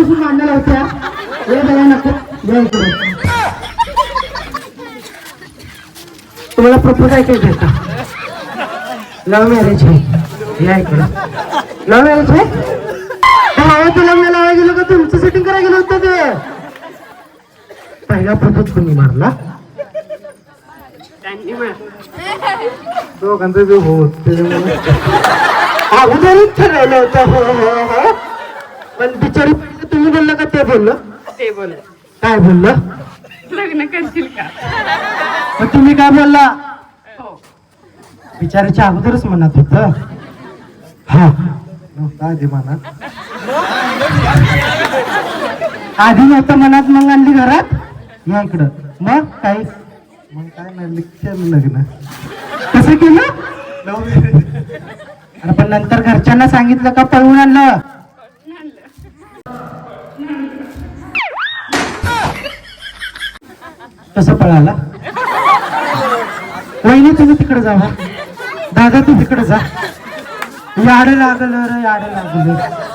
बसून मांडायला होत्या हे बघा नको या इकडे तुम्हाला प्रपोज ऐकायचं का लव्ह मॅरेज आहे या इकडं लव्ह मॅरेज आहे भावाचं लग्न लावायला गेलो का तुमचं सेटिंग करायला गेलं होतं ते पहिला प्रपोज कोणी मारला दोघांचं जो होत अगोदरच ठरवलं होतं हो हो हो पण बिचारी पहिलं तुम्ही बोललं का ते बोललं काय बोललं लग्न करशील का मग तुम्ही काय बोलला बिचारीच्या अगोदरच म्हणत होत हा नव्हता आधी मनात आधी नव्हतं मनात मग आणली घरात या इकडं मग काय नाही केलं लग्न कसं केलं अरे पण नंतर घरच्यांना सांगितलं का पळवून आणलं कसं पळाला वहिनी तुम्ही तिकडे जावा दादा तू तिकडे जा याड लागलं रे याड लागलं